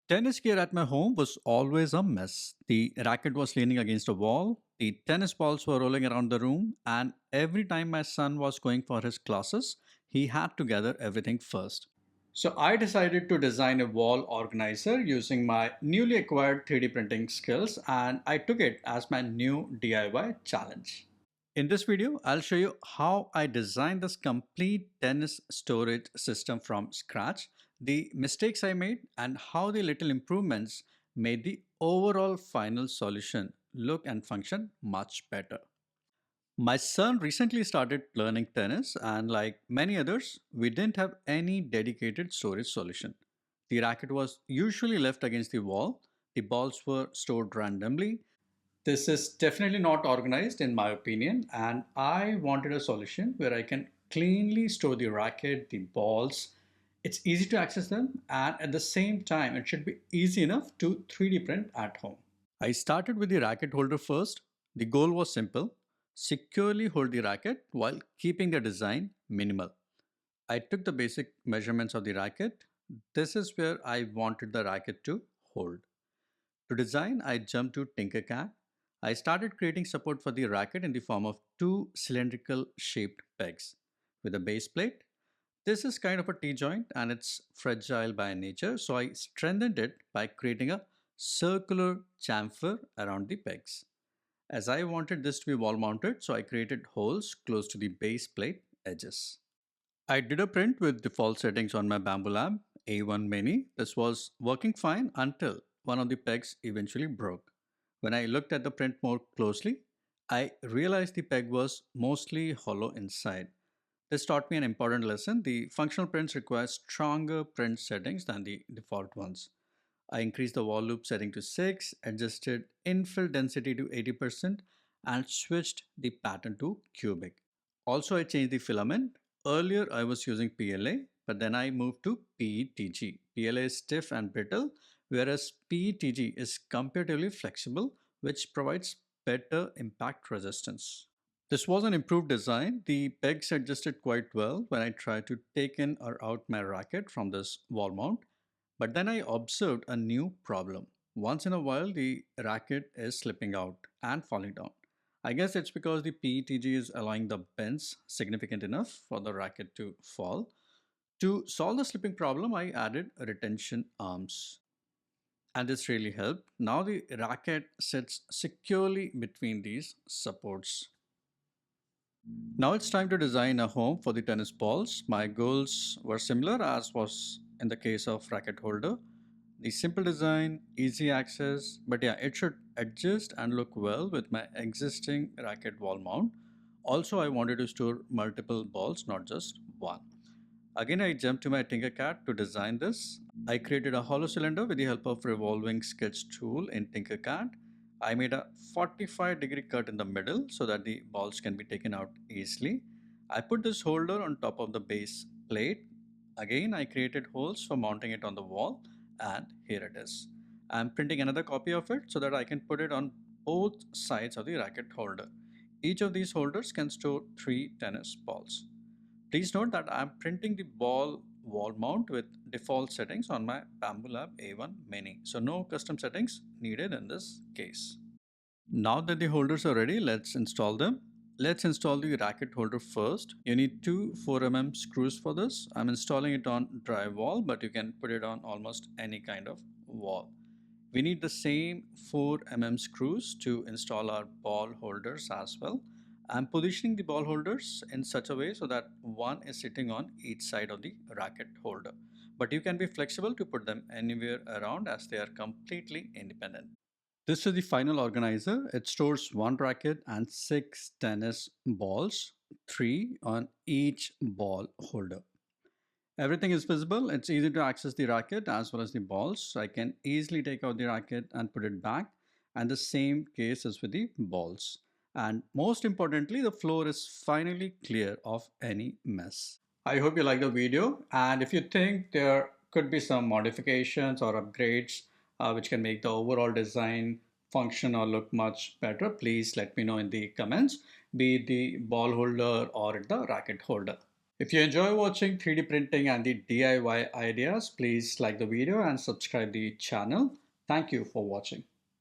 Tennis gear at my home was always a mess. The racket was leaning against a wall, the tennis balls were rolling around the room, and every time my son was going for his classes, he had to gather everything first. So I decided to design a wall organizer using my newly acquired 3D printing skills, and I took it as my new DIY challenge. In this video, I'll show you how I designed this complete tennis storage system from scratch, the mistakes I made, and how the little improvements made the overall final solution look and function much better. My son recently started learning tennis, and like many others, we didn't have any dedicated storage solution. The racket was usually left against the wall, the balls were stored randomly. This is definitely not organized, in my opinion, and I wanted a solution where I can cleanly store the racket, the balls. It's easy to access them, and at the same time, it should be easy enough to 3D print at home. I started with the racket holder first. The goal was simple: securely hold the racket while keeping the design minimal. I took the basic measurements of the racket. This is where I wanted the racket to hold. To design, I jumped to Tinkercad. I started creating support for the racket in the form of two cylindrical shaped pegs with a base plate. This is kind of a T-joint and it's fragile by nature, so I strengthened it by creating a circular chamfer around the pegs. As I wanted this to be wall mounted, so I created holes close to the base plate edges. I did a print with default settings on my Bamboo Lab A1 Mini. This was working fine until one of the pegs eventually broke. When I looked at the print more closely, I realized the peg was mostly hollow inside. This taught me an important lesson. The functional prints require stronger print settings than the default ones. I increased the wall loop setting to 6, adjusted infill density to 80%, and switched the pattern to cubic. Also, I changed the filament. Earlier, I was using PLA, but then I moved to PETG. PLA is stiff and brittle, whereas PETG is comparatively flexible, which provides better impact resistance. This was an improved design. The pegs adjusted quite well when I tried to take in or out my racket from this wall mount. But then I observed a new problem. Once in a while, the racket is slipping out and falling down. I guess it's because the PETG is allowing the bends significant enough for the racket to fall. To solve the slipping problem, I added retention arms. And this really helped. Now the racket sits securely between these supports. Now it's time to design a home for the tennis balls. My goals were similar as was in the case of racket holder. The simple design, easy access, but yeah, it should adjust and look well with my existing racket wall mount. Also, I wanted to store multiple balls, not just one. Again, I jumped to my Tinkercad to design this. I created a hollow cylinder with the help of revolving sketch tool in Tinkercad. I made a 45-degree cut in the middle so that the balls can be taken out easily. I put this holder on top of the base plate. Again, I created holes for mounting it on the wall, and here it is. I'm printing another copy of it so that I can put it on both sides of the racket holder. Each of these holders can store 3 tennis balls. Please note that I'm printing the ball wall mount with default settings on my Bamboo Lab A1 Mini, so no custom settings needed in this case. Now that the holders are ready, let's install them. Let's install the racket holder first. You need two 4mm screws for this. I'm installing it on drywall, but you can put it on almost any kind of wall. We need the same 4mm screws to install our ball holders as well. I'm positioning the ball holders in such a way so that one is sitting on each side of the racket holder. But you can be flexible to put them anywhere around as they are completely independent. This is the final organizer. It stores one racket and 6 tennis balls, 3 on each ball holder. Everything is visible. It's easy to access the racket as well as the balls. I can easily take out the racket and put it back. And the same case is with the balls. And most importantly, the floor is finally clear of any mess. I hope you like the video. And if you think there could be some modifications or upgrades which can make the overall design function or look much better, please let me know in the comments, be it the ball holder or the racket holder. If you enjoy watching 3D printing and the DIY ideas, please like the video and subscribe the channel. Thank you for watching.